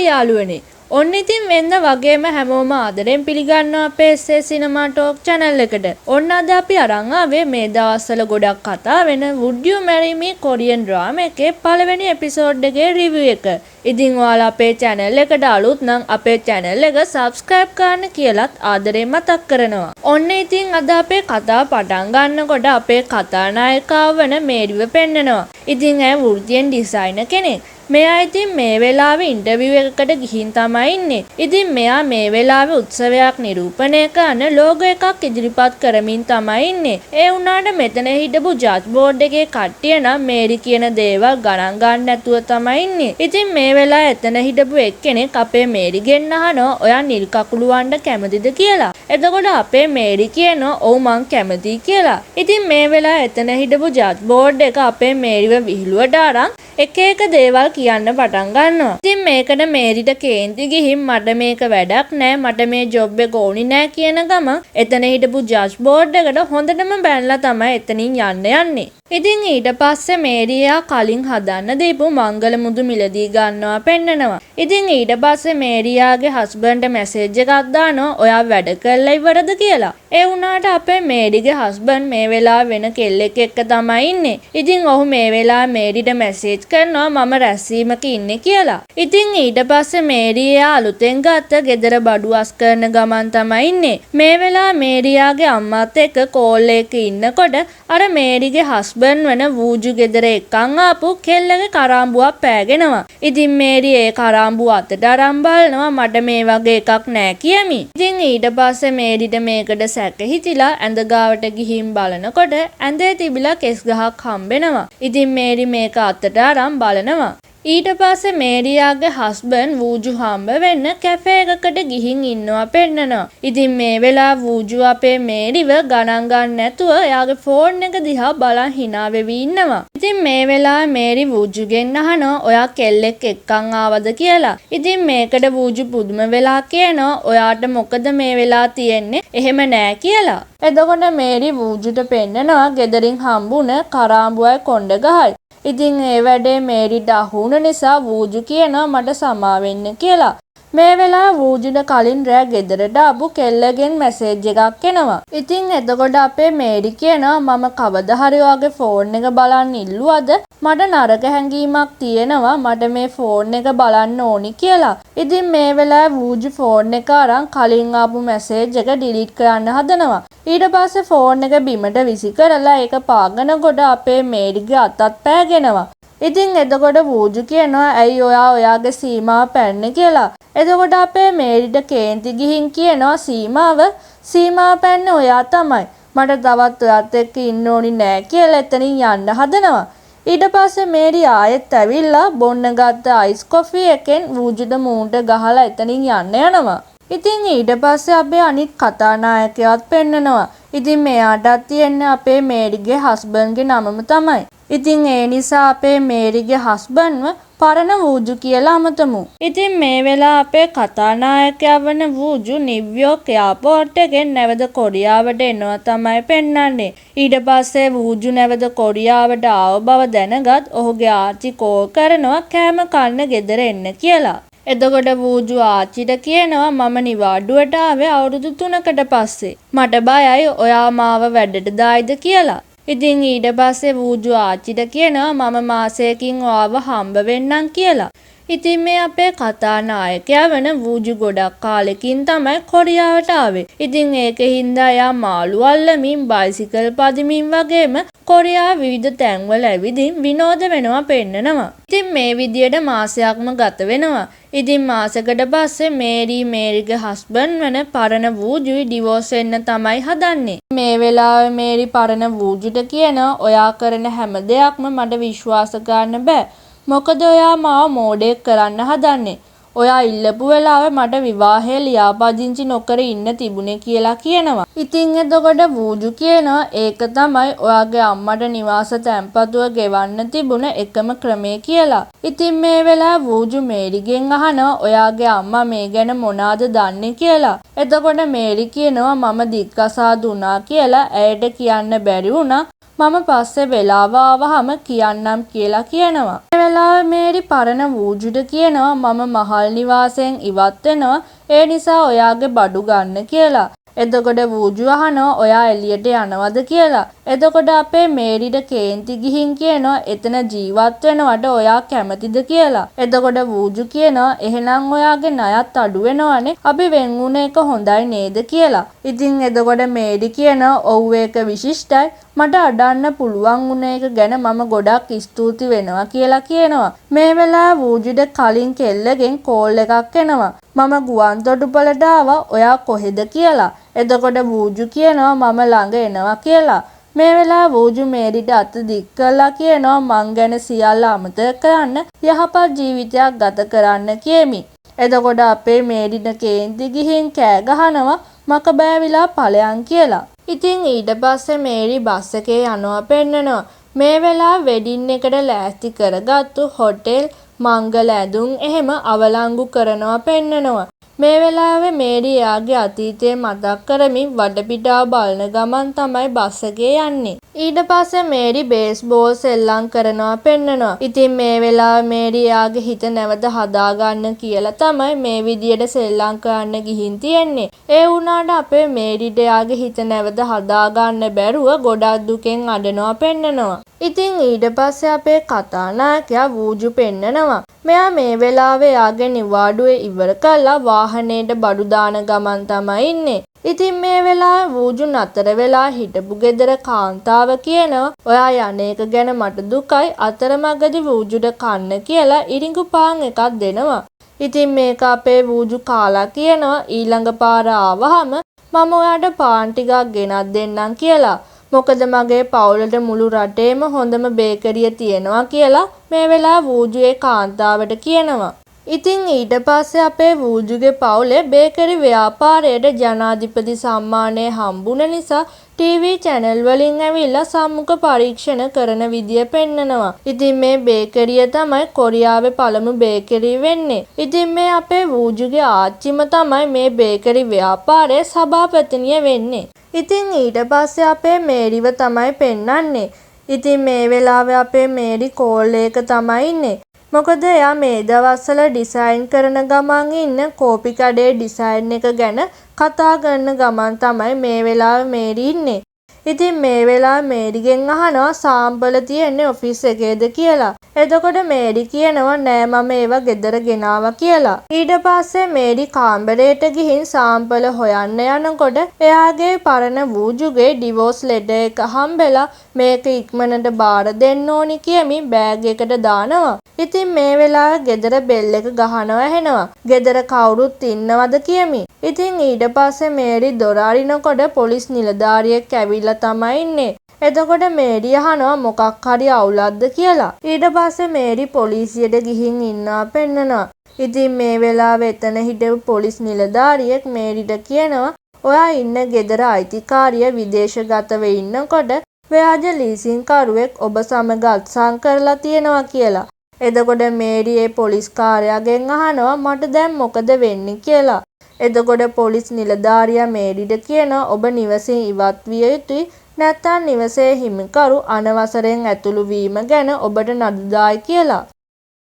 යාළුවනේ. ඔන්න ඉතින් වෙන්න වගේම හැමෝම ආදරෙන් පිළිගන්නවා අපේ SS Cinema Talk channel එකට. ඔන්න අද අපි අරන් ආවේ මේ දවස්වල ගොඩක් කතා වෙන Would You Marry Me Korean drama එකේ පළවෙනි එපිසෝඩ් එකේ review එක. ඉතින් ඔයාලා අපේ channel එකට අලුත් නම් අපේ channel එක subscribe කරන්න කියලාත් ආදරෙන් මතක් කරනවා. ඔන්න ඉතින් අද අපේ කතාව පටන් ගන්නකොට අපේ කතානායිකාව වන මේරිව පෙන්නනවා. ඉතින් ඇය වෘත්තියෙන් ඩිසයිනර් කෙනෙක්. මෙයා ඉතින් මේ වෙලාවේ ඉන්ටර්විව් එකකට ගිහින් තමයි ඉන්නේ. ඉතින් මෙයා මේ වෙලාවේ උත්සවයක් නිරූපණය කරන ලෝගෝ එකක් ඉදිරිපත් කරමින් තමයි ඉන්නේ. ඒ වුණාට මෙතන හිටපු ජජ් බෝඩ් එකේ කට්ටිය නම් මේරි කියන දේවල් ගණන් ගන්න නැතුව තමයි ඉන්නේ. ඉතින් මේ වෙලාවේ එතන හිටපු එක්කෙනෙක් අපේ මේරිගෙන් අහනවා ඔයා නිල් කකුළු වන්න කැමතිද කියලා. එතකොට අපේ මේරි කියනවා ඔව් මං කැමතියි කියලා. ඉතින් මේ වෙලාවේ එතන හිටපු ජජ් බෝඩ් එක අපේ මේරිව විහිළුවට අරන් එක එක දේවල් කියන්න පටන් ගන්නවා. ඉතින් මේකට මේරිට කේන්ති ගිහින් මට මේක වැඩක් නෑ මට මේ ජොබ් එක ඕනි නෑ කියන ගමන් එතන හිටපු ජජ් බෝඩ් එකට හොඳටම බැනලා තමයි එතනින් යන්නේ. ඉතින් ඊට පස්සේ මේරියා කලින් හදන්න දීපු මංගල මුදු මිලදී ගන්නවා පෙන්නනවා. ඉතින් ඊට පස්සේ මේරියාගේ හස්බන්ඩ්ට මැසේජ් එකක් දානවා ඔයා වැඩ කරලා ඉවරද කියලා. ඒ වුණාට අපේ මේරිගේ හස්බන්ඩ් මේ වෙලාව වෙන කෙල්ලෙක් එක්ක තමයි ඉන්නේ. ඉතින් ඔහු මේ වෙලාව මේරිට මැසේජ් කරනවා මම රැස්වීමක ඉන්නේ කියලා. ඉතින් ඊට පස්සේ මේරියා අලුතෙන් ගත්ත ගෙදර බඩු අස් කරන ගමන් තමයි ඉන්නේ. මේ වෙලාව මේරියාගේ අම්මාත් එක්ක කෝල් එකක ඉන්නකොට අර මේරිගේ හස්බන්ඩ් වන වූජු ගෙදර එක්කන් ආපු කෙල්ලගේ කරාම්බුවක් පෑගෙනවා. ඉතින් මේරි ඒ කරාම්බුව අතට අරන් බලනවා මට මේ වගේ එකක් නෑ කියමි. ඉතින් ඊට පස්සේ මේරිට මේකට සැක හිතිලා ඇඳ ගාවට ගිහින් බලනකොට ඇඳේ තිබිලා කෙස් ගහක් හම්බෙනවා. ඉතින් මේරි මේක අතට අරන් බලනවා. ඊට පස්සේ මේරියාගේ හස්බන්ඩ් වූජු හම්බ වෙන්න කැෆේ එකකට ගිහින් ඉන්නවා පෙන්නනවා. ඉතින් මේ වෙලාව වූජු අපේ මේරිව ගණන් ගන්න නැතුව එයාගේ ෆෝන් එක දිහා බලන් hina වෙවි ඉන්නවා. ඉතින් මේ වෙලාව මේරි වූජුගෙන් අහනවා ඔයා කෙල්ලෙක් එක්කන් ආවද කියලා. ඉතින් මේකට වූජු පුදුම වෙලා කියනවා ඔයාට මොකද මේ වෙලා තියෙන්නේ එහෙම නෑ කියලා. එතකොට මේරි වූජුට පෙන්නනවා ගෙදරින් හම්බුන කරාඹුවයි කොණ්ඩ ගහයි. ඉතින් ඒ වැඩේ මේරිට අහුන නිසා වූජු කියනවා මට සමා වෙන්න කියලා. මේ වෙලාව වූජුට කලින් රෑ ගෙදරට ආපු කෙල්ලගෙන් මැසේජ් එකක් එනවා. ඉතින් එතකොට අපේ මේරි කියනවා මම කවදා හරි ඔයාගේ ෆෝන් එක බලන්න ඉල්ලුවද මට නරක හැඟීමක් තියෙනවා මට මේ ෆෝන් එක බලන්න ඕනි කියලා. ඉතින් මේ වෙලාවේ වූජු ෆෝන් එක අරන් කලින් ආපු මැසේජ් එක ඩිලීට් කරන්න හදනවා. ඊට පස්සේ ෆෝන් එක බිමට විසි කරලා ඒක පාගනකොට අපේ මේරිගේ අතත් පෑගෙනවා. ඉතින් එතකොට වූජු කියනවා ඇයි ඔයා ඔයාගේ සීමාව පැන්නේ කියලා. එතකොට අපේ මේරිට කේන්ති ගිහින් කියනවා සීමාව පැන්නේ ඔයා තමයි. මට තවත් ඔයත් එක්ක ඉන්න ඕනි නෑ කියලා එතනින් යන්න හදනවා. ඊට පස්සේ මේරි ආයෙත් ඇවිල්ලා බොන්න ගත්ත අයිස් කොෆි එකෙන් වූජුට මූණට ගහලා එතනින් යන්න යනවා. ඉතින් ඊට පස්සේ අපේ අනිත් කතානායකයාත් පෙන්නනවා. ඉතින් මෙයාටත් තියෙන්නේ අපේ මේරිගේ හස්බන්ඩ්ගේ නමම තමයි. ඉතින් ඒ නිසා අපේ මේරිගේ හස්බන්ඩ්ව පරණ වූජු කියලා අමතමු. ඉතින් මේ වෙලාව අපේ කතානායකයා වන වූජු නිව්යෝක් එයාපෝට් එකෙන් නැවත කොරියාවට එනවා තමයි පෙන්වන්නේ. ඊට පස්සේ වූජු නැවත කොරියාවට ආව බව දැනගත් ඔහුගේ ආච්චි කෝල් කරනවා කෑම කන්න ගෙදර එන්න කියලා. එතකොට වූජු ආච්චිට කියනවා මම නිවාඩුවට ආවේ අවුරුදු 3කට පස්සේ. මට බයයි ඔයා මාව වැඩට දායිද කියලා. ඉතින් ඊට පස්සේ වූජු ආච්චිට කියනවා මම මාසයකින් ඔයාව හම්බ වෙන්නම් කියලා. ඉතින් මේ අපේ කතානායකයා වන වූජු ගොඩක් කාලෙකින් තමයි කොරියාවට ආවේ. ඉතින් ඒකින්ද එයා මාළු අල්ලමින් බයිසිකල් පදිමින් වගේම කොරියාව විවිධ තැන්වල ඇවිදින් විනෝද වෙනවා පෙන්නනවා. ඉතින් මේ විදියට මාසයක්ම ගත වෙනවා. ඉතින් මාසෙකට පස්සේ මේරිගේ හස්බන්ඩ් වන පරණ වූජුයි ඩිවෝස් වෙන්න තමයි හදන්නේ. මේ වෙලාවේ මේරි පරණ වූජුට කියනවා ඔයා කරන හැම දෙයක්ම මට විශ්වාස කරන්න බෑ. මොකද ඔයා මාව මෝඩයෙක් කරන්න හදන්නේ. ඔයා ඉල්ලපු වෙලාවේ මට විවාහය ලියාපදිංචි නොකර ඉන්න තිබුණේ කියලා කියනවා. ඉතින් එතකොට වූජු කියනවා ඒක තමයි ඔයාගේ අම්මට නිවාස තැන්පතුව ගෙවන්න තිබුණ එකම ක්‍රමය කියලා. ඉතින් මේ වෙලාව වූජු මේරිගෙන් අහනවා ඔයාගේ අම්මා මේ ගැන මොනවාද දන්නේ කියලා. එතකොට මේරි කියනවා මම දික්කසාදු වුණා කියලා ඇයට කියන්න බැරි වුණා. මම පස්සේ වෙලාව ආවහම කියන්නම් කියලා කියනවා. මේ වෙලාවේ මේරි පරණ වූජුට කියනවා මම මහල් නිවාසයෙන් ඉවත් වෙනවා ඒ නිසා ඔයාගේ බඩු ගන්න කියලා. එතකොට වූජු අහනවා ඔයා එළියට යනවද කියලා. එතකොට අපේ මේරිට කේන්ති ගිහින් කියනවා එතන ජීවත් වෙනවට ඔයා කැමතිද කියලා. එතකොට වූජු කියනවා එහෙනම් ඔයාගේ ණයත් අඩු වෙනවනේ අපි වෙන් වුණ එක හොඳයි නේද කියලා. ඉතින් එතකොට මේරි කියනවා ඔව් ඒක විශිෂ්ටයි මට අඩන්න පුළුවන් වුණ එක ගැන මම ගොඩක් ස්තුති වෙනවා කියලා කියනවා. මේ වෙලාව වූජුට කලින් කෙල්ලගෙන් කෝල් එකක් එනවා. මම ගුවන්තොටුපළට ආවා ඔයා කොහෙද කියලා. එතකොට වූජු කියනවා මම ළඟ එනවා කියලා. මේ වෙලාව වූජු මේරිට අත දික් කළා කියනවා මං ගැන සියල්ල අමතක කරන්න යහපත් ජීවිතයක් ගත කරන්න කියමි. එතකොට අපේ මේරිට කේන්ති ගිහින් කෑ ගහනවා මක බෑවිලා ඵලයන් කියලා. ඉතින් ඊට පස්සේ මේරි බස් එකේ යනවා පෙන්නනවා. මේ වෙලාව වෙඩින් එකට ලෑස්ති කරගත්තු හොටෙල් මංගල ඇඳුම් එහෙම අවලංගු කරනවා පෙන්නනවා. මේ වෙලාවේ මේරි එයාගේ අතීතය මතක් කරමින් වටපිටාව බලන ගමන් තමයි බස් එකේ යන්නේ. ඊට පස්සේ මේරි බේස්බෝල් සෙල්ලම් කරනවා පෙන්නනවා. ඉතින් මේ වෙලාවේ මේරි එයාගේ හිත නැවත හදාගන්න කියලා තමයි මේ විදියට සෙල්ලම් කරන්න ගිහින් තියෙන්නේ. ඒ වුණාට අපේ මේරිට එයාගේ හිත නැවත හදාගන්න බැරුව ගොඩක් දුකෙන් අඬනවා පෙන්නනවා. ඉතින් ඊට පස්සේ අපේ කතානායකයා වූජු පෙන්නනවා. මෙයා මේ වෙලාවේ එයාගේ නිවාඩුවේ ඉවර කළා වාහනේට බඩු දාන ගමන් තමයි ඉන්නේ. ඉතින් මේ වෙලාවේ වූජු නතර වෙලා හිටපු ගෙදර කාන්තාව කියනවා ඔයා යන්නේක ගැන මට දුකයි අතරමඟදී වූජුට කන්න කියලා ඉරිඟු පාන් එකක් දෙනවා. ඉතින් මේක අපේ වූජු කාලා කියනවා ඊළඟ පාර ආවහම මම ඔයාට පාන් ටිකක් ගෙනත් දෙන්නම් කියලා. මොකද මගේ පවුලට මුළු රටේම හොඳම බේකරිය තියෙනවා කියලා මේ වෙලාව වූජුගේ කාන්තාවට කියනවා. ඉතින් ඊට පස්සේ අපේ වූජුගේ පවුලේ බේකරි ව්‍යාපාරයට ජනාධිපති සම්මානය හම්බුන නිසා ටීවී චැනල් වලින් ඇවිල්ලා සම්මුඛ පරීක්ෂණ කරන විදිය පෙන්නනවා. ඉතින් මේ බේකරිය තමයි කොරියාවේ පළමු බේකරිය වෙන්නේ. ඉතින් මේ අපේ වූජුගේ ආච්චිම තමයි මේ බේකරි ව්‍යාපාරයේ සභාපතිනිය වෙන්නේ. ඉතින් ඊට පස්සේ අපේ මේරිව තමයි පෙන්නන්නේ. ඉතින් මේ වෙලාවේ අපේ මේරි කෝල් එක තමයි ඉන්නේ. මොකද එයා මේ දවස්වල ඩිසයින් කරන ගමන් ඉන්න කෝපි කඩේ ඩිසයින් එක ගැන කතා කරන ගමන් තමයි මේ වෙලාවේ මේරි ඉන්නේ. ඉතින් මේ වෙලාවේ මේරිගෙන් අහනවා සාම්පල තියෙන්නේ ඔෆිස් එකේද කියලා. එතකොට මේරි කියනවා නෑ මම ඒවා ගෙදර ගෙනාවා කියලා. ඊට පස්සේ මේරි කාමරේට ගිහින් සාම්පල හොයන්න යනකොට එයාගේ පරණ වූජුගේ ඩිවෝස් ලෙටර් එක හම්බෙලා මේක ඉක්මනට බාර දෙන්න ඕනි කියමින් බෑග් එකට දානවා. ඉතින් මේ වෙලාවේ ගෙදර බෙල් එක ගහනවා ඇහෙනවා. ගෙදර කවුරුත් ඉන්නවද කියමින්. ඉතින් ඊට පස්සේ මේරි දොර අරිනකොට පොලිස් නිලධාරියෙක් ඇවිල්ලා තමයි ඉන්නේ. එතකොට මේරි අහනවා මොකක් හරි අවුලක්ද කියලා. ඊට පස්සේ මේරි පොලිසියට ගිහින් ඉන්නවා පෙන්නනවා. ඉතින් මේ වෙලාවේ එතන හිටපු පොලිස් නිලධාරියෙක් මේරිට කියනවා ඔයා ඉන්න ගෙදර අයිතිකාරිය විදේශගතව ඉන්නකොට ව්‍යාජ ලීසින් කරුවෙක් ඔබ සමග අත්සන් කරලා තියෙනවා කියලා. එතකොට මේරි ඒ පොලිස් කාර්යාලයෙන් අහනවා මට දැන් මොකද වෙන්නේ කියලා. එතකොට පොලිස් නිලධාරියා මේරිට කියනවා ඔබ නිවසින් ඉවත් විය යුතුයි නැත්නම් නිවසේ හිමිකරු අනවසරයෙන් ඇතුළු වීම ගැන ඔබට නඩුදායි කියලා.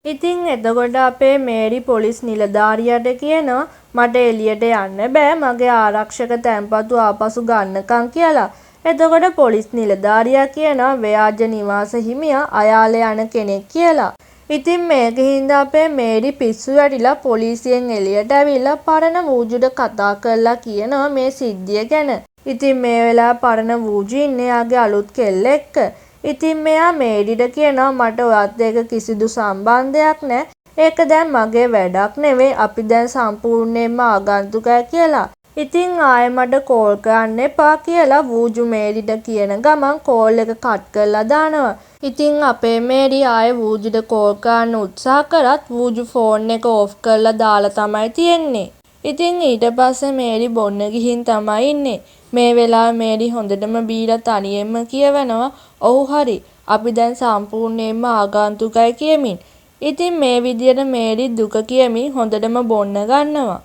ඉතින් එතකොට අපේ මේරි පොලිස් නිලධාරියාට කියනවා මට එළියට යන්න බෑ මගේ ආරක්ෂක තැන්පතු ආපසු ගන්නකම් කියලා. එතකොට පොලිස් නිලධාරියා කියනවා ව්‍යාජ නිවාස හිමියා අයාලේ යන කෙනෙක් කියලා. ඉතින් මේකින්ද අපේ මේරි පිස්සු වැටිලා පොලිසියෙන් එළියට ඇවිල්ලා පරණ වූජුට කතා කරලා කියනවා මේ සිද්ධිය ගැන. ඉතින් මේ වෙලාව පරණ වූජු ඉන්නේ යාගේ අලුත් කෙල්ල එක්ක. ඉතින් මෙයා මේරිට කියනවා මට ඔයත් එක්ක කිසිදු සම්බන්ධයක් නැහැ. ඒක දැන් මගේ වැඩක් නෙවෙයි අපි දැන් සම්පූර්ණයෙන්ම ආගන්තුකයි කියලා. ඉතින් ආයෙ මට කෝල් කරන්න එපා කියලා වූජු මේරිට කියන ගමන් කෝල් එක කට් කරලා දානවා. ඉතින් අපේ මේරි ආයෙ වූජුට කෝල් කරන්න උත්සාහ කරත් වූජු ෆෝන් එක ඕෆ් කරලා දාලා තමයි තියෙන්නේ. ඉතින් ඊට පස්සේ මේරි බොන්න ගිහින් තමයි ඉන්නේ. මේ වෙලාවේ මේරි හොඳටම බීලා තනියෙන්ම කියවනවා ඔව් හරි අපි දැන් සම්පූර්ණයෙන්ම ආගන්තුකයි කියමින්. ඉතින් මේ විදියට මේරි දුක කියමින් හොඳටම බොන්න ගන්නවා.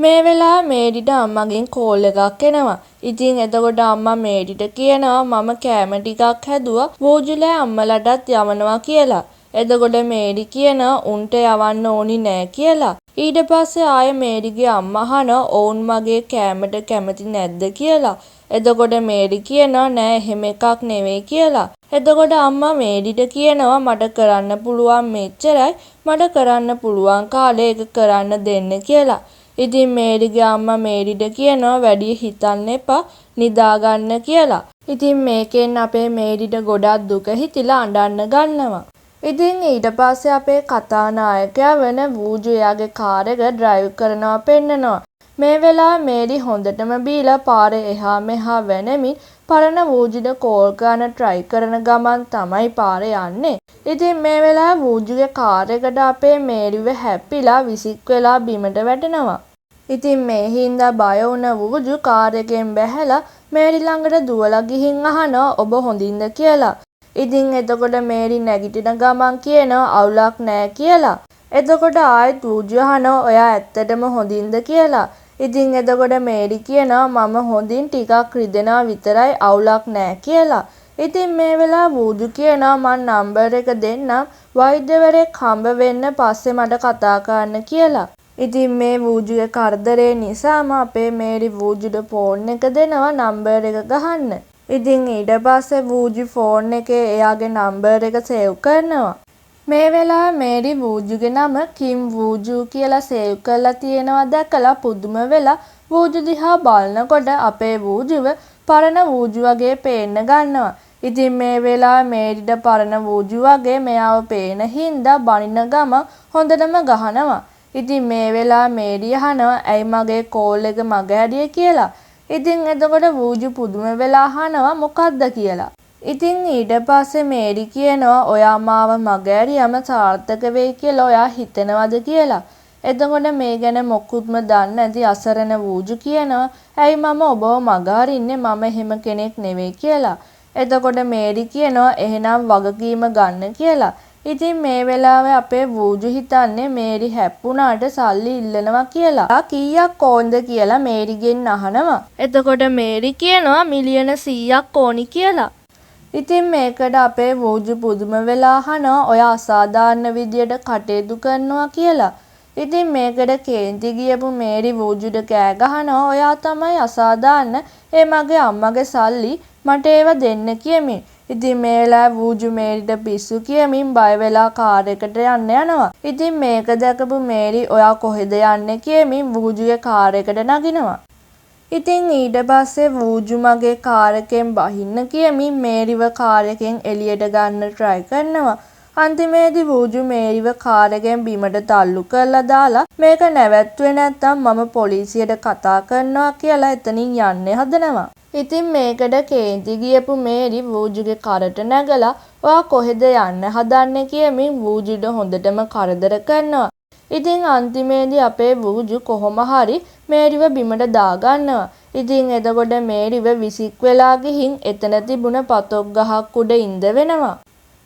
මේ වෙලාවේ මේරිට අම්මගෙන් කෝල් එකක් එනවා. ඉතින් එතකොට අම්මා මේරිට කියනවා මම කෑම ටිකක් හැදුවා වූජුලෑ අම්මලටත් යවනවා කියලා. එතකොට මේරි කියනවා උන්ට යවන්න ඕනි නෑ කියලා. ඊට පස්සේ ආයෙ මේරිගේ අම්මා අහනවා ඔවුන් මගේ කෑමට කැමති නැද්ද කියලා. එතකොට මේරි කියනවා නෑ එහෙම එකක් නෙවෙයි කියලා. එතකොට අම්මා මේරිට කියනවා මට කරන්න පුළුවන් මෙච්චරයි මට කරන්න පුළුවන් කාලේ ඒක කරන්න දෙන්න කියලා. ඉතින් මේරිගේ අම්මා මේරිට කියනවා වැඩි හිතන්න එපා නිදාගන්න කියලා. ඉතින් මේකෙන් අපේ මේරිට ගොඩක් දුක හිතිලා අඬන්න ගන්නවා. ඉතින් ඊට පස්සේ අපේ කතානායකයා වෙන වූජු එයාගේ කාර් එක ඩ්‍රයිව් කරනවා පෙන්නනවා. මේ වෙලාවේ මේරි හොඳටම බීලා පාරේ එහා මෙහා වෙනමින් පරණ වූජුට කෝල් ගන්න try කරන ගමන් තමයි පාරේ යන්නේ. ඉතින් මේ වෙලාවේ වූජුගේ කාර් එකට අපේ මේරිව හැප්පිලා විසික් වෙලා බිමට වැටෙනවා. ඉතින් මේ හින්දා බය වුණ වූජු කාර් එකෙන් බැහැලා මේරි ළඟට දුවලා ගිහින් අහනවා ඔබ හොඳින්ද කියලා. ඉතින් එතකොට මේරි නැගිටින ගමන් කියනවා අවුලක් නෑ කියලා. එතකොට ආයෙත් වූජු අහනවා ඔයා ඇත්තටම හොඳින්ද කියලා. ඉතින් එතකොට මේරි කියනවා මම හොඳින් ටිකක් රිදෙනවා විතරයි අවුලක් නෑ කියලා. ඉතින් මේ වෙලාව වූජු කියනවා මං නම්බර් එක දෙන්නම් වෛද්‍යවරයෙක් හම්බ වෙන්න පස්සේ මට කතා කරන්න කියලා. ඉතින් මේ වූජුගේ කරදරේ නිසාම අපේ මේරි වූජුට ෆෝන් එක දෙනවා නම්බර් එක ගහන්න. ඉතින් ඊට පස්සේ වූජු ෆෝන් එකේ එයාගේ නම්බර් එක සේව් කරනවා. මේ වෙලාවේ මේරි වූජුගේ නම කිම් වූජු කියලා සේව් කරලා තියෙනවා දැකලා පුදුම වෙලා වූජු දිහා බලනකොට අපේ වූජුව පරණ වූජු වගේ පේන්න ගන්නවා. ඉතින් මේ වෙලාවේ මේරිට පරණ වූජු වගේ මෙයාව පේන හින්දා බනින ගම හොඳටම ගහනවා. ඉතින් මේ වෙලාවේ මේරි අහනවා ඇයි මගේ කෝල් එක මගහැරියේ කියලා. ඉතින් එතකොට වූජු පුදුම වෙලා අහනවා මොකද්ද කියලා. ඉතින් ඊට පස්සේ මේරි කියනවා ඔයා මාව මගහැරියම සාර්ථක වෙයි කියලා ඔයා හිතනවද කියලා. එතකොට මේ ගැන මොකුත්ම දන්නේ නැති අසරණ වූජු කියනවා ඇයි මම ඔබව මගහරින්නේ මම එහෙම කෙනෙක් නෙවෙයි කියලා. එතකොට මේරි කියනවා එහෙනම් වගකීම ගන්න කියලා. ඉතින් මේ වෙලාවේ අපේ වූජු හිතන්නේ මේරි හැප්පුණාට සල්ලි ඉල්ලනවා කියලා. කීයක් ඕන්ද කියලා මේරිගෙන් අහනවා. එතකොට මේරි කියනවා මිලියන 100ක් ඕනි කියලා. ඉතින් මේකට අපේ වූජු පුදුම වෙලා අහනවා ඔය අසාධාරණ විදියට කටයුතු කරනවා කියලා. ඉතින් මේකට කේන්ති ගියපු මේරි වූජුට කෑ ගහනවා ඔයා තමයි අසාධාරණ ඒ මගේ අම්මගේ සල්ලි මට ඒව දෙන්න කියමින්. ඉතින් මේ වෙලාවේ වූජු මේරිට පිස්සු කියමින් බය වෙලා කාර් එකට යන්න යනවා. ඉතින් මේක දැකපු මේරි ඔයා කොහෙද යන්නේ කියමින් වූජුගේ කාර් එකට නගිනවා. ඉතින් ඊට පස්සේ වූජු මගේ කාර් එකෙන් බහින්න කියමින් මේරිව කාර් එකෙන් එළියට ගන්න try කරනවා. අන්තිමේදී වූජු මේරිව කාර් එකෙන් බිමට තල්ලු කරලා දාලා මේක නැවැත්තුවේ නැත්නම් මම පොලිසියට කතා කරනවා කියලා එතනින් යන්න හදනවා. ඉතින් මේකට කේන්ති ගියපු මේරි වූජුගේ කරට නැගලා ඔයා කොහෙද යන්න හදන්නේ කියමින් වූජුට හොඳටම කරදර කරනවා. ඉතින් අන්තිමේදී අපේ වූජු කොහොම හරි මේරිව බිමට දාගන්නවා. ඉතින් එතකොට මේරිව විසික් වෙලා ගිහින් එතන තිබුණ පතොක් ගහක් උඩ ඉඳ වෙනවා.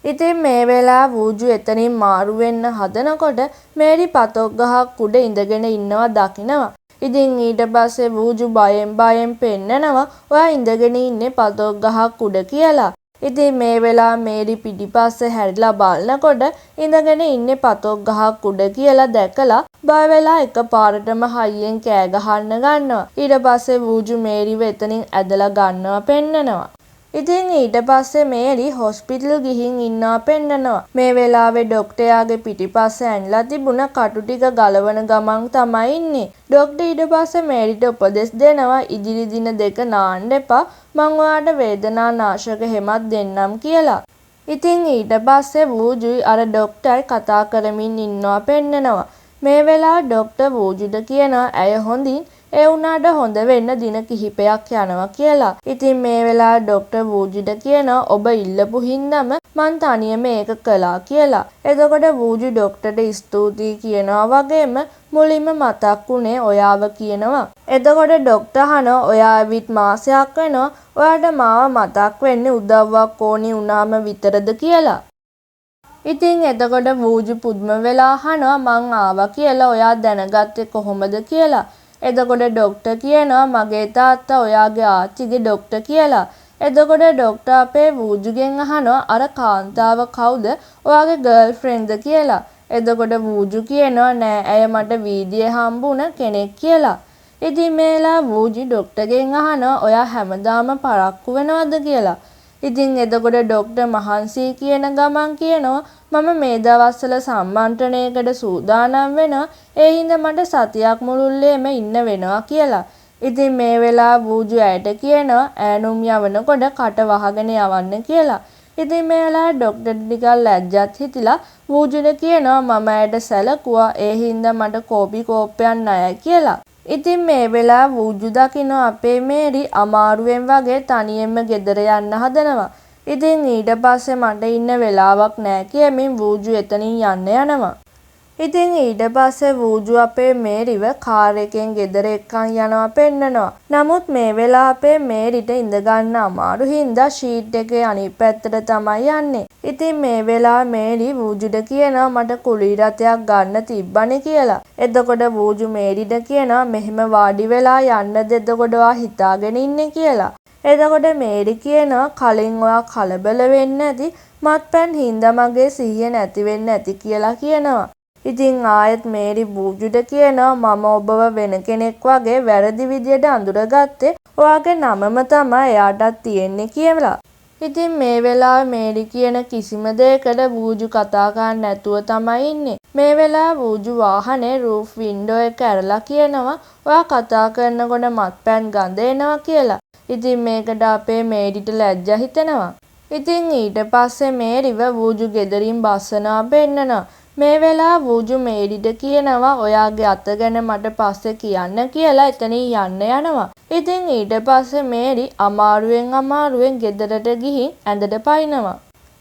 ඉතින් මේ වෙලාව වූජු එතනින් මාරු වෙන්න හදනකොට මේරි පතොක් ගහක් උඩ ඉඳගෙන ඉන්නවා දකිනවා. ඉතින් ඊට පස්සේ වූජු බයෙන් පෙන්නනවා ඔයා ඉඳගෙන ඉන්නේ පතොක් ගහක් උඩ කියලා. ඉතින් මේ වෙලාව මේරි පිටිපස්සේ හැරිලා බලනකොට ඉඳගෙන ඉන්නේ පතොක් ගහක් උඩ කියලා දැකලා බය වෙලා එකපාරටම හයියෙන් කෑ ගහන්න ගන්නවා. ඊට පස්සේ වූජු මේරිව එතනින් ඇදලා ගන්නවා පෙන්නනවා. ඉතින් ඊට පස්සේ මේරි හොස්පිටල් ගිහින් ඉන්නවා පෙන්නනවා. මේ වෙලාවේ ඩොක්ටර්යාගේ පිටිපස්සේ ඇන්ලා තිබුණ කටු ටික ගලවන ගමන් තමයි ඉන්නේ. ඩොක්ටර් ඊට පස්සේ මේරිට උපදෙස් දෙනවා ඉදිරි දින දෙක නාන්න එපා මං ඔයාට වේදනා නාශක හෙමත් දෙන්නම් කියලා. ඉතින් ඊට පස්සේ වූජුයි අර ඩොක්ටර්යි කතා කරමින් ඉන්නවා පෙන්නනවා. මේ වෙලාව ඩොක්ටර් වූජුට කියනවා ඇය හොඳින් ඒ වුණාට හොඳ වෙන්න දින කිහිපයක් යනවා කියලා. ඉතින් මේ වෙලාව ඩොක්ටර් වූජුට කියනවා ඔබ ඉල්ලපු හින්දාම මං තනියම ඒක කළා කියලා. එතකොට වූජු ඩොක්ටර්ට ස්තුතියි කියනවා වගේම මුලින්ම මතක් වුණේ ඔයාව කියනවා. එතකොට ඩොක්ටර් අහනවා ඔයා ඇවිත් මාසයක් වෙනවා ඔයාට මාව මතක් වෙන්නේ උදව්වක් ඕනි වුණාම විතරද කියලා. ඉතින් එතකොට වූජු පුදුම වෙලා අහනවා මං ආවා කියලා ඔයා දැනගත්තේ කොහොමද කියලා. එතකොට ඩොක්ටර් කියනවා මගේ තාත්තා ඔයාගේ ආච්චිගේ ඩොක්ටර් කියලා. එතකොට ඩොක්ටර් අපේ වූජුගෙන් අහනවා අර කාන්තාව කවුද? ඔයාගේ ගර්ල් ෆ්‍රෙන්ඩ්ද කියලා. එතකොට වූජු කියනවා නෑ ඇය මට වීදියේ හම්බුණ කෙනෙක් කියලා. ඉතින් මේලා වූජු ඩොක්ටර්ගෙන් අහනවා ඔයා හැමදාම පරක්කු වෙනවද කියලා. ඉතින් එතකොට ඩොක්ටර් මහන්සි කියන ගමන් කියනවා මම මේ දවස්වල සම්මන්ත්‍රණයකට සූදානම් වෙනවා. ඒ හින්දා මට සතියක් මුළුල්ලේම ඉන්න වෙනවා කියලා. ඉතින් මේ වෙලාව වූජු ඇයට කියනවා ඈනුම් යවනකොට කට වහගෙන යවන්න කියලා. ඉතින් මේ වෙලාව ඩොක්ටර් ටිකක් ලැජ්ජත් හිතිලා වූජුට කියනවා මම ඇයට සැලකුවා ඒ හින්දා මට කෝපි කෝප්පයක් ණයයි කියලා. ඉතින් මේ වෙලාව වූජු දකිනවා අපේ මේරි අමාරුවෙන් වගේ තනියෙන්ම ගෙදර යන්න හදනවා. ඉතින් ඊට පස්සේ මට ඉන්න වෙලාවක් නෑ කියමින් වූජු එතනින් යන්න යනවා. ඉතින් ඊට පස්සේ වූජු අපේ මේරිව කාර් එකෙන් ගෙදර එක්කන් යනවා පෙන්නනවා. නමුත් මේ වෙලාව අපේ මේරිට ඉඳ ගන්න අමාරු හින්දා ෂීට් එකේ අනිත් පැත්තට තමයි යන්නේ. ඉතින් මේ වෙලාව මේරි වූජුට කියනවා මට කුලී රථයක් ගන්න තිබ්බනේ කියලා. එතකොට වූජු මේරිට කියනවා මෙහෙම වාඩි වෙලා යන්නද එතකොට ඔයා හිතාගෙන ඉන්නේ කියලා. එතකොට මේරි කියනවා කලින් ඔයා කලබල වෙන්නේ නැති මත්පැන් හින්දා මගේ සිහිය නැති වෙන්නේ නැති කියලා කියනවා. ඉතින් ආයෙත් මේරි වූජුට කියනවා මම ඔබව වෙන කෙනෙක් වගේ වැරදි විදියට අඳුරගත්තේ ඔයාගේ නමම තමයි එයාටත් තියෙන්නේ කියලා. ඉතින් මේ වෙලාවේ මේරි කියන කිසිම දෙයකට වූජු කතා කරන්නේ නැතුව තමයි ඉන්නේ. මේ වෙලාවේ වූජු වාහනේ රූෆ් වින්ඩෝ එක ඇරලා කියනවා ඔයා කතා කරනකොට මත්පැන් ගඳ එනවා කියලා. ඉතින් මේකට අපේ මේරිට ලැජ්ජා හිතෙනවා. ඉතින් ඊට පස්සේ මේරිව වූජු ගෙදරින් බස්සනවා පෙන්නනවා. මේ වෙලාව වූජු මේරිට කියනවා ඔයාගේ අත ගැන මට පස්සේ කියන්න කියලා එතනින් යන්න යනවා. ඉතින් ඊට පස්සේ මේරි අමාරුවෙන් ගෙදරට ගිහින් ඇඳට පයින්නවා.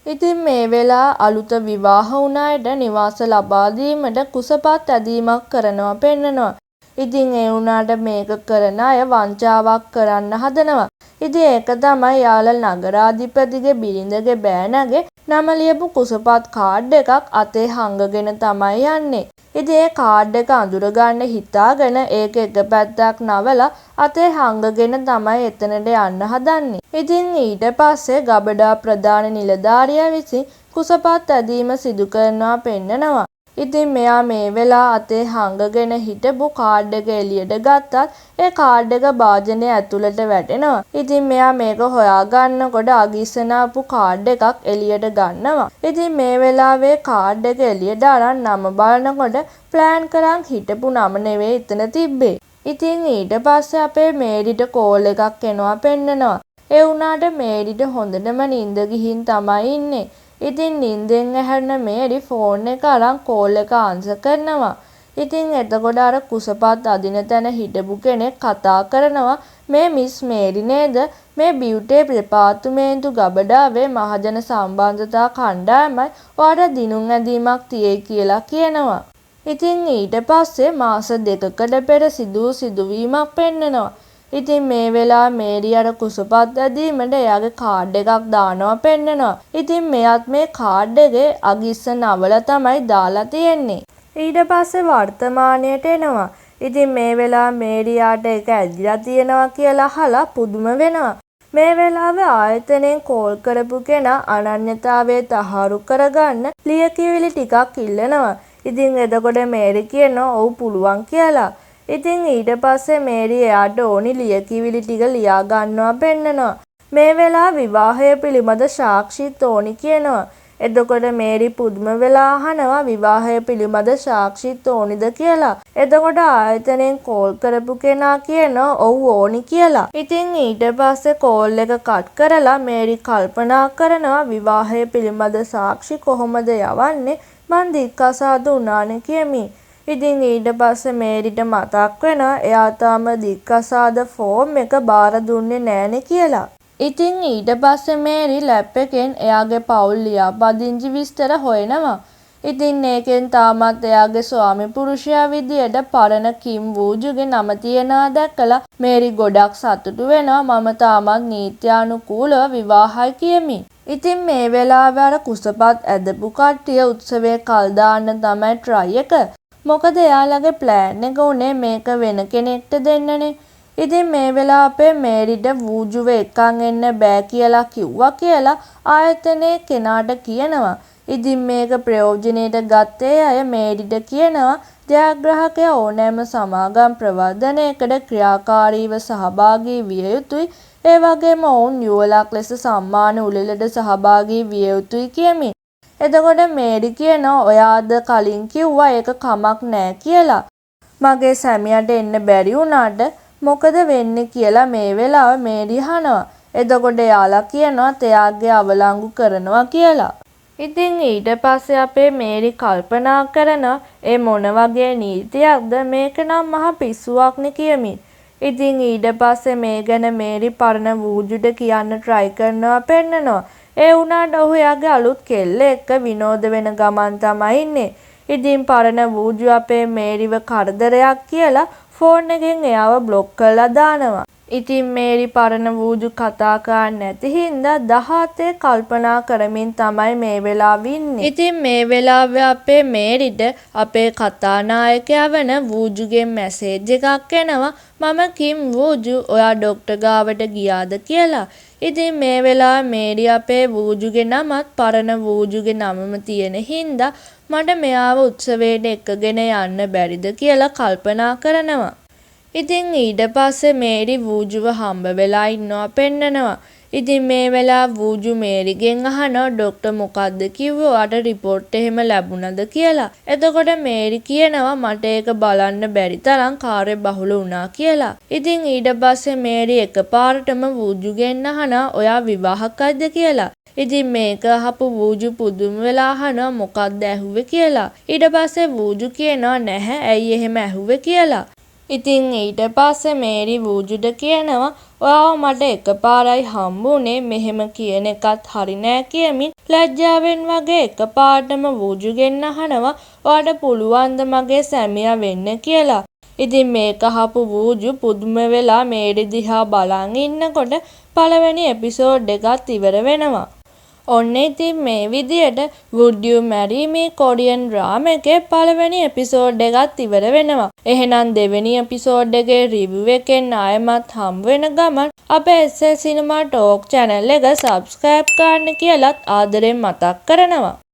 ඉතින් මේ වෙලාව අලුත විවාහ වුණ අයට නිවාස ලබා දීමට කුසපත් ඇදීමක් කරනවා පෙන්නනවා. ඉතින් ඒ වුණාට මේක කරන අය වංචාවක් කරන්න හදනවා. ඉතින් ඒක තමයි යාළ නගරාධිපතිගේ බිරිඳගේ බෑනගේ නම ලියපු කුසපත් කාඩ් එකක් අතේ හංගගෙන තමයි යන්නේ. ඉතින් ඒ කාඩ් එක අඳුරගන්න හිතාගෙන ඒක එක පැත්තක් නවලා අතේ හංගගෙන තමයි එතනට යන්න හදන්නේ. ඉතින් ඊට පස්සේ ගබඩා ප්‍රධාන නිලධාරියා විසින් කුසපත් ඇදීම සිදු කරනවා පෙන්නනවා. ඉතින් මෙයා මේ වෙලාව අතේ හංගගෙන හිටපු කාඩ් එක එළියට ගත්තත් ඒ කාඩ් එක භාජනය ඇතුළට වැටෙනවා. ඉතින් මෙයා මේක හොයාගන්නකොට අගිස්සනාපු කාඩ් එකක් එළියට ගන්නවා. ඉතින් මේ වෙලාවේ කාඩ් එක එළියට අරන් නම බලනකොට ප්ලෑන් කරන් හිටපු නම නෙවෙයි එතන තිබ්බේ. ඉතින් ඊට පස්සේ අපේ මේරිට කෝල් එකක් එනවා පෙන්නනවා. ඒ වුණාට මේරිට හොඳටම නිින්ද ගිහින් තමයි ඉන්නේ. ඉතින් නිින්දෙන් ඇහැරෙන මේරි ෆෝන් එක අරන් කෝල් එක ආන්සර් කරනවා. ඉතින් එතකොට අර කුසපත් අදින තැන හිටපු කෙනෙක් කතා කරනවා මේ මිස් මේරි නේද? මේ බියුටි දෙපාර්තමේන්තු ගබඩාවේ මහජන සම්බන්ධතා කණ්ඩායමයි ඔයාට දිනුම් ඇදීමක් තියෙයි කියලා කියනවා. ඉතින් ඊට පස්සේ මාස 2කට පෙර සිදුවීමක් පෙන්නනවා. ඉතින් මේ වෙලාව මේරි අර කුසපත් ඇදීමට එයාගේ කාඩ් එකක් දානවා පෙන්නනවා. ඉතින් මෙයාත් මේ කාඩ් එකේ අගිස්ස නවල තමයි දාලා තියෙන්නේ. ඊට පස්සේ වර්තමානයට එනවා. ඉතින් මේ වෙලාව මේරියාට ඒක ඇදිලා තියෙනවා කියලා අහලා පුදුම වෙනවා. මේ වෙලාවේ ආයතනයෙන් කෝල් කරපු කෙනා අනන්‍යතාවයේ තහවුරු කරගන්න ලියකියවිලි ටිකක් ඉල්ලනවා. ඉතින් එතකොට මේරි කියනවා ඔව් පුළුවන් කියලා. ඉතින් ඊට පස්සේ මේරි එයාට ඕනි ලියකියවිලි ටික ලියා ගන්නවා පෙන්නනවා. මේ වෙලාව විවාහය පිළිබඳ සාක්ෂිත් ඕනි කියනවා. එතකොට මේරි පුදුම වෙලා අහනවා විවාහය පිළිබඳ සාක්ෂිත් ඕනිද කියලා. එතකොට ආයතනයෙන් කෝල් කරපු කෙනා කියනවා ඔව් ඕනි කියලා. ඉතින් ඊට පස්සේ කෝල් එක කට් කරලා මේරි කල්පනා කරනවා විවාහය පිළිබඳ සාක්ෂි කොහොමද යවන්නේ? මං දික්කසාදු වුණානේ කියමි. ඉතින් ඊට පස්සේ මේරිට මතක් වෙනවා එයා තාම දික්කසාද ෆෝම් එක බාර දුන්නේ නෑනේ කියලා. ඉතින් ඊට පස්සේ මේරි ලැප් එකෙන් එයාගේ පවුල් ලියාපදිංචි විස්තර හොයනවා. ඉතින් ඒකෙන් තාමත් එයාගේ ස්වාමි පුරුෂයා විදියට පරණ කිම් වූජුගේ නම තියනවා දැකලා මේරි ගොඩක් සතුටු වෙනවා මම තාමත් නීත්‍යානුකූලව විවාහයි කියමි. ඉතින් මේ වෙලාවේ අර කුසපත් ඇදපු කට්ටිය උත්සවයේ කල් දාන්න තමයි try එක. මොකද එයාලගේ ප්ලෑන් එක උනේ මේක වෙන කෙනෙක්ට දෙන්නනේ. ඉතින් මේ වෙලාවේ මේරිට වූජුව එකන් එන්න බෑ කියලා කිව්වා කියලා ආයතනයේ කෙනාට කියනවා. ඉතින් මේක ප්‍රයෝජනෙට ගත්තේ අය මේරිට කියනවා ජයග්‍රාහකයා ඕනෑම සමාගම් ප්‍රවර්ධනයකට ක්‍රියාකාරීව සහභාගී විය යුතුයි. ඒ වගේම ඔවුන් යුවලක් ලෙස සම්මාන උළෙලට සහභාගී විය යුතුයි කියමින්. එතකොට මේරි කියනවා ඔයාද කලින් කිව්වා ඒක කමක් නෑ කියලා. මගේ සැමියාට එන්න බැරි වුණාට මොකද වෙන්නේ කියලා මේ වෙලාවේ මේරි අහනවා. එතකොට එයාලා කියනවා එයාගේ අවලංගු කරනවා කියලා. ඉතින් ඊට පස්සේ අපේ මේරි කල්පනා කරනවා ඒ මොන වගේ නීතියක්ද මේක නම් මහ පිස්සුවක්නේ කියමින්. ඉතින් ඊට පස්සේ මේ ගැන මේරි පරණ වූජුට කියන්න try කරනවා පෙන්නනවා. ඒ වුණාට ඔහු එයාගේ අලුත් කෙල්ල එක්ක විනෝද වෙන ගමන් තමයි ඉන්නේ. ඉතින් පරණ වූජු අපේ මේරිව කරදරයක් කියලා ෆෝන් එකෙන් එයාව බ්ලොක් කරලා දානවා. ඉතින් මේරි පරණ වූජු කතා කරන්නේ නැති හින්දා 17 කල්පනා කරමින් තමයි මේ වෙලාවේ ඉන්නේ. ඉතින් මේ වෙලාවේ අපේ මේරිට අපේ කතානායකයා වෙන වූජුගෙන් මැසේජ් එකක් එනවා මම කිම් වූජු ඔයා ડોක්ටර් ගාවට ගියාද කියලා. ඉතින් මේ වෙලාවේ මේරි අපේ වූජුගේ නමත් පරණ වූජුගේ නමම තියෙන හින්දා මට මෙයාව උත්සවයට එක්කගෙන යන්න බැරිද කියලා කල්පනා කරනවා. ඉතින් ඊට පස්සේ මේරි වූජුව හම්බ වෙලා ඉන්නවා පෙන්නනවා. ඉතින් මේ වෙලාව වූජු මේරිගෙන් අහනවා ડોක්ටර් මොකද්ද කිව්වේ ඔයාට රිපෝට් එහෙම ලැබුණද කියලා. එතකොට මේරි කියනවා මට ඒක බලන්න බැරි තරම් කාර්ය බහුල වුණා කියලා. ඉතින් ඊට පස්සේ මේරි එකපාරටම වූජුගෙන් අහනවා ඔයා විවාහකයිද කියලා. ඉතින් මේක අහපු වූජු පුදුම වෙලා අහනවා මොකක්ද ඇහුවේ කියලා. ඊට පස්සේ වූජු කියනවා නැහැ ඇයි එහෙම ඇහුවේ කියලා. ඉතින් ඊට පස්සේ මේරි වූජුට කියනවා ඔයාව මට එකපාරයි හම්බුනේ මෙහෙම කියන එකත් හරි නෑ කියමින් ලැජ්ජාවෙන් වගේ එකපාරටම වූජුගෙන් අහනවා ඔයාට පුළුවන්ද මගේ සැමියා වෙන්න කියලා. ඉතින් මේක අහපු වූජු පුදුම වෙලා මේරි දිහා බලන් ඉන්නකොට පළවෙනි එපිසෝඩ් එකත් ඉවර වෙනවා. ඔන්න ඉතින් මේ විදියට Would You Marry Me Korean drama එකේ පළවෙනි එපිසෝඩ් එකත් ඉවර වෙනවා. එහෙනම් දෙවෙනි එපිසෝඩ් එකේ රිවිව් එකෙන් ආයෙමත් හම්බ වෙන ගමන් අපේ SS Cinema Talk channel එක subscribe කරන්න කියලාත් ආදරෙන් මතක් කරනවා.